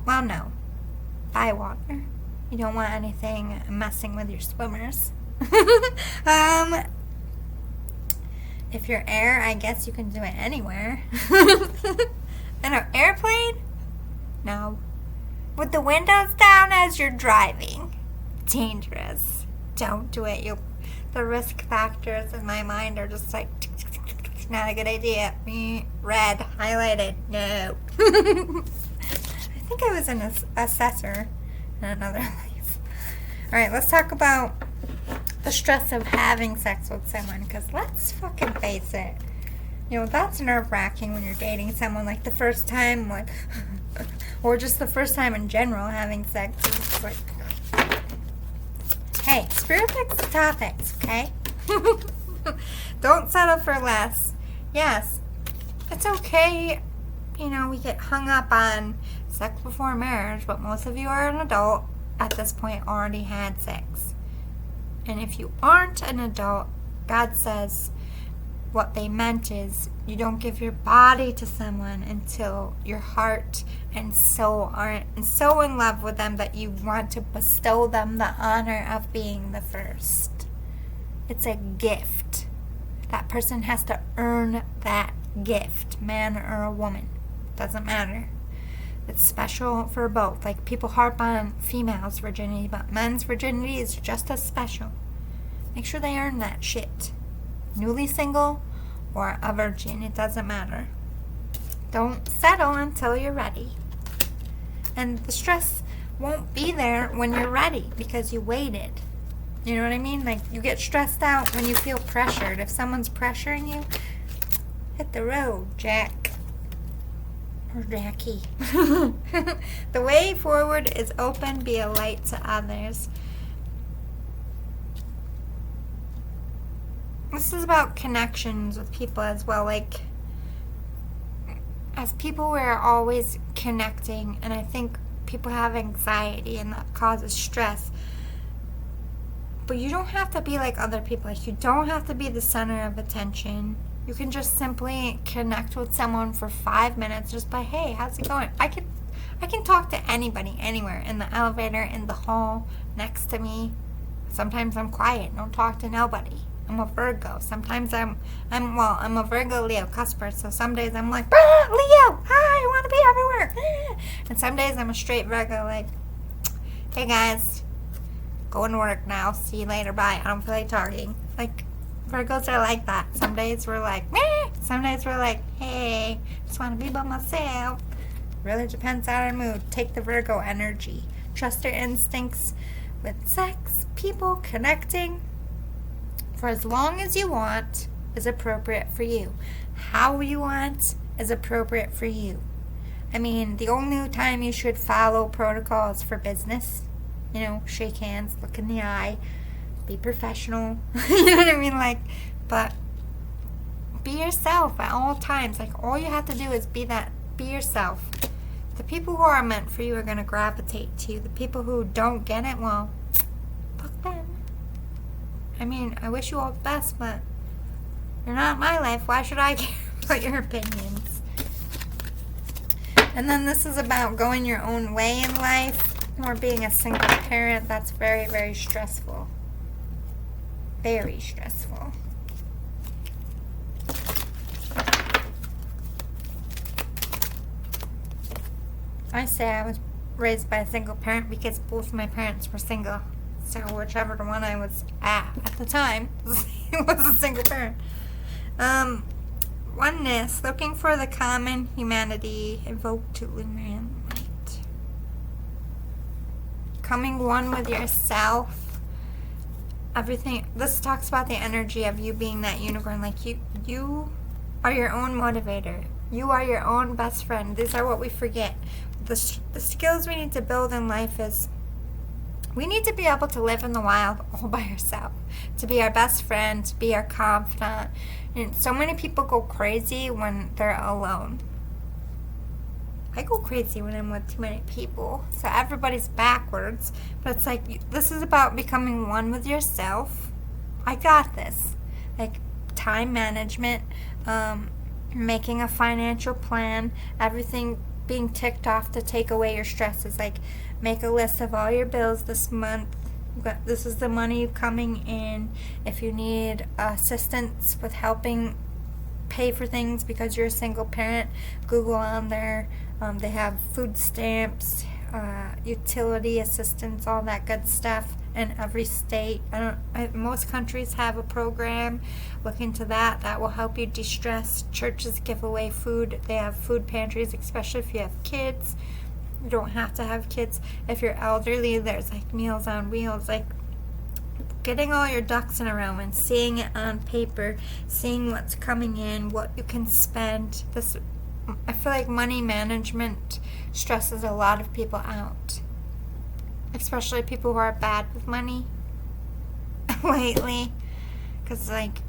Well, no, buy water. You don't want anything messing with your swimmers. If you're air, I guess you can do it anywhere. In an airplane? No. With the windows down as you're driving. Dangerous. Don't do it. The risk factors in my mind are just like, It's not a good idea. Red, highlighted, no. I think I was an assessor in another life. Alright, let's talk about the stress of having sex with someone, because let's fucking face it. You know, that's nerve-wracking when you're dating someone, like the first time, like, or just the first time in general having sex. It's like, hey, spirit picks the topics, okay? Don't settle for less. Yes, it's okay, you know, we get hung up on sex before marriage, but most of you are an adult at this point, already had sex. And if you aren't an adult, God says what they meant is you don't give your body to someone until your heart and soul aren't so in love with them that you want to bestow them the honor of being the first. It's a gift. That person has to earn that gift, man or a woman. Doesn't matter. It's special for both. Like, people harp on females' virginity, but men's virginity is just as special. Make sure they earn that shit. Newly single or a virgin, it doesn't matter. Don't settle until you're ready. And the stress won't be there when you're ready because you waited. You know what I mean? Like, you get stressed out when you feel pressured. If someone's pressuring you, hit the road, Jack. Or Jackie. The way forward is open. Be a light to others. This is about connections with people as well. Like, as people, we're always connecting, and I think people have anxiety, and that causes stress. But you don't have to be like other people. Like, you don't have to be the center of attention. You can just simply connect with someone for 5 minutes just by, hey, how's it going? I can talk to anybody, anywhere, in the elevator, in the hall, next to me. Sometimes I'm quiet, don't talk to nobody. I'm a Virgo. Sometimes I'm a Virgo Leo cusper, so some days I'm like, Leo, hi, I want to be everywhere. And some days I'm a straight Virgo, like, hey guys, going to work now, see you later, bye. I don't feel like talking. Like, Virgos are like that. Some days we're like, meh. Some days we're like, hey, just want to be by myself. Really depends on our mood. Take the Virgo energy. Trust your instincts with sex, people, connecting. For as long as you want is appropriate for you. How you want is appropriate for you. I mean, the only time you should follow protocol is for business. You know, shake hands, look in the eye, be professional. You know what I mean? Like, but be yourself at all times. Like, all you have to do is be yourself. The people who are meant for you are going to gravitate to you. The people who don't get it, well, fuck them. I mean, I wish you all the best, but you're not in my life. Why should I care about your opinions? And then this is about going your own way in life, or being a single parent. That's very, very stressful. Very stressful. I say I was raised by a single parent because both my parents were single. So whichever the one I was at the time was a single parent. Oneness, looking for the common humanity, evoked to luminate. Coming one with yourself. Everything. This talks about the energy of you being that unicorn. Like, you are your own motivator. You are your own best friend. These are what we forget. The skills we need to build in life is we need to be able to live in the wild all by ourselves, to be our best friend, to be our confidant. And so many people go crazy when they're alone. I go crazy when I'm with too many people. So everybody's backwards. But it's like, this is about becoming one with yourself. I got this. Like, time management, making a financial plan, everything being ticked off to take away your stresses. Like, make a list of all your bills this month. This is the money coming in. If you need assistance with helping pay for things because you're a single parent, Google on there. They have food stamps, utility assistance, all that good stuff. in every state. Most countries have a program. Look into that. That will help you de-stress. Churches give away food. They have food pantries, especially if you have kids. You don't have to have kids. If you're elderly, there's like Meals on Wheels. Like getting all your ducks in a row and seeing it on paper, seeing what's coming in, what you can spend. I feel like money management stresses a lot of people out, especially people who are bad with money lately, because like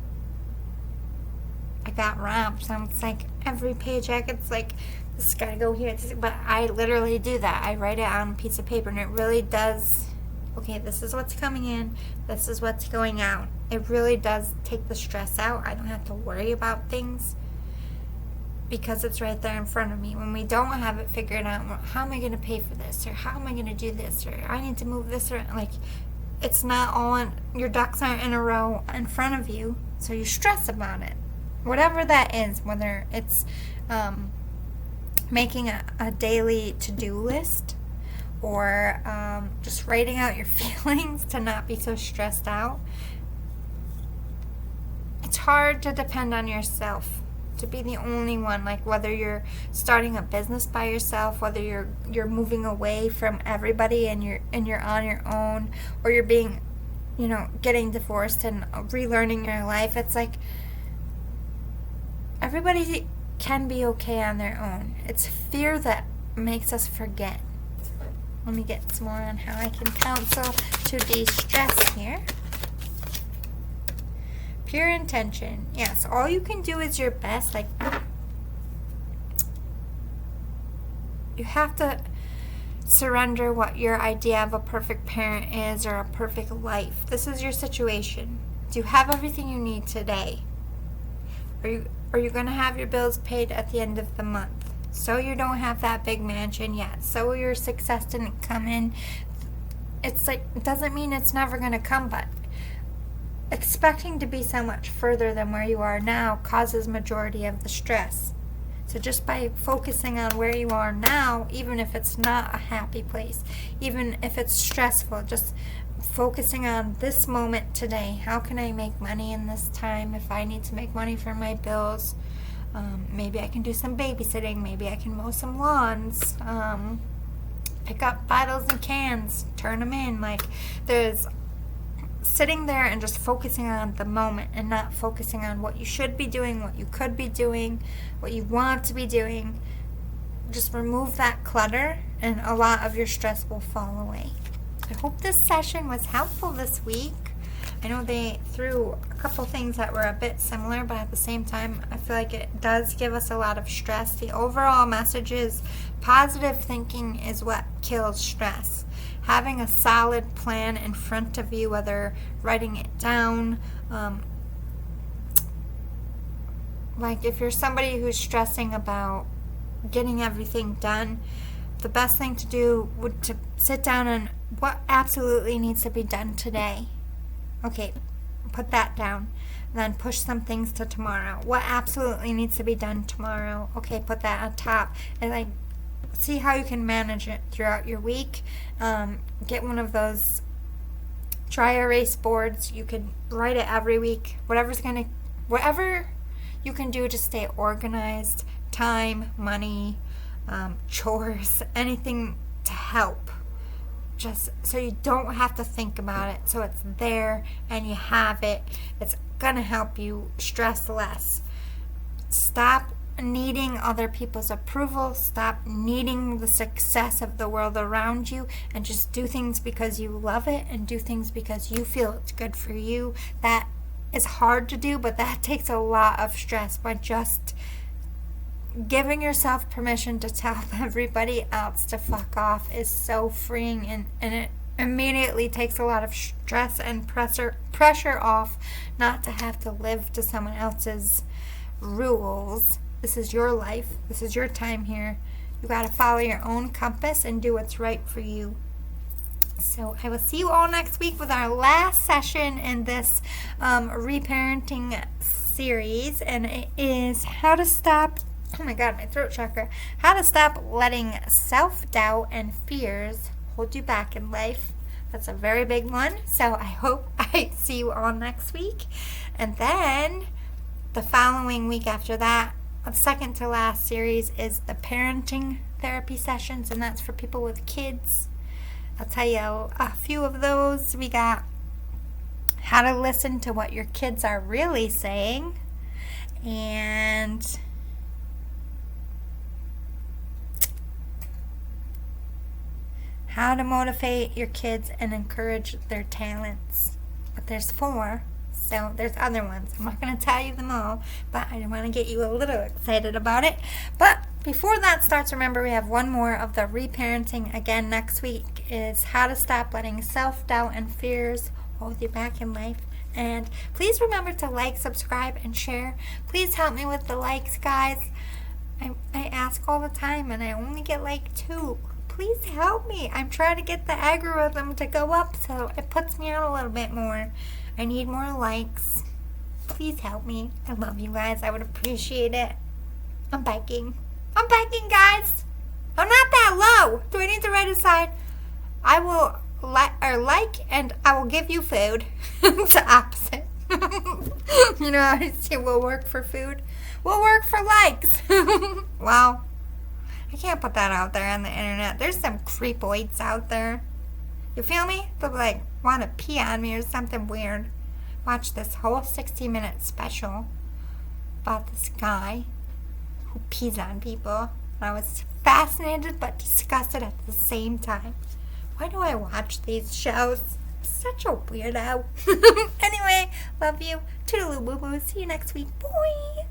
I got robbed, so it's like every paycheck it's like this gotta go here, but I literally do that. I write it on a piece of paper, and it really does. Okay, this is what's coming in, this is what's going out. It really does take the stress out. I don't have to worry about things because it's right there in front of me. When we don't have it figured out, how am I going to pay for this, or how am I going to do this, or I need to move this, or like it's not all in, your ducks aren't in a row in front of you, so you stress about it. Whatever that is, whether it's making a daily to-do list, or just writing out your feelings to not be so stressed out. It's hard to depend on yourself, to be the only one, like whether you're starting a business by yourself, whether you're moving away from everybody and you're on your own, or you're being, getting divorced and relearning your life. It's like everybody can be okay on their own. It's fear that makes us forget. Let me get some more on how I can counsel to de-stress here. Pure intention. Yes, all you can do is your best. Like, you have to surrender what your idea of a perfect parent is, or a perfect life. This is your situation. Do you have everything you need today? Are you going to have your bills paid at the end of the month? So you don't have that big mansion yet. So your success didn't come in. It's like, it doesn't mean it's never going to come, but expecting to be so much further than where you are now causes majority of the stress. So just by focusing on where you are now, even if it's not a happy place, even if it's stressful, just focusing on this moment today. How can I make money in this time? If I need to make money for my bills, maybe I can do some babysitting, maybe I can mow some lawns, pick up bottles and cans, turn them in. Like, there's sitting there and just focusing on the moment and not focusing on what you should be doing, what you could be doing, what you want to be doing. Just remove that clutter and a lot of your stress will fall away. I hope this session was helpful this week. I know they threw a couple things that were a bit similar, but at the same time, I feel like it does give us a lot of stress. The overall message is positive thinking is what kills stress. Having a solid plan in front of you, whether writing it down, like if you're somebody who's stressing about getting everything done, the best thing to do would to sit down and what absolutely needs to be done today. Okay, put that down. Then push some things to tomorrow. What absolutely needs to be done tomorrow? Okay, put that on top. And like, see how you can manage it throughout your week. Get one of those dry erase boards. You can write it every week. Whatever you can do to stay organized. Time, money, chores, anything to help. Just so you don't have to think about it. So it's there and you have it. It's going to help you stress less. Stop needing other people's approval. Stop needing the success of the world around you, and just do things because you love it and do things because you feel it's good for you. That is hard to do, but that takes a lot of stress. But just giving yourself permission to tell everybody else to fuck off is so freeing, and it immediately takes a lot of stress and pressure off not to have to live to someone else's rules. This is your life. This is your time here. You got to follow your own compass and do what's right for you. So I will see you all next week with our last session in this reparenting series, and it is how to stop, oh my god, my throat chakra, how to stop letting self-doubt and fears hold you back in life. That's a very big one. So I hope I see you all next week. And then the following week after that, the second to last series is the parenting therapy sessions, and that's for people with kids. I'll tell you a few of those. We got how to listen to what your kids are really saying, and how to motivate your kids and encourage their talents. But there's 4, so there's other ones. I'm not going to tell you them all, but I want to get you a little excited about it. But before that starts, remember we have one more of the reparenting again next week, is how to stop letting self-doubt and fears hold you back in life. And please remember to like, subscribe, and share. Please help me with the likes, guys. I ask all the time, and I only get like 2. Please help me. I'm trying to get the algorithm to go up so it puts me out a little bit more. I need more likes. Please help me. I love you guys. I would appreciate it. I'm begging. I'm begging, guys. I'm not that low. Do I need to write a sign? I will like and I will give you food. It's the opposite. You know how I say we'll work for food? We'll work for likes. Wow. I can't put that out there on the internet. There's some creepoids out there. You feel me? They'll like want to pee on me or something weird. Watch this whole 60-minute special about this guy who pees on people. I was fascinated but disgusted at the same time. Why do I watch these shows? I'm such a weirdo. Anyway, love you. Toodaloo boo boo. See you next week. Boy.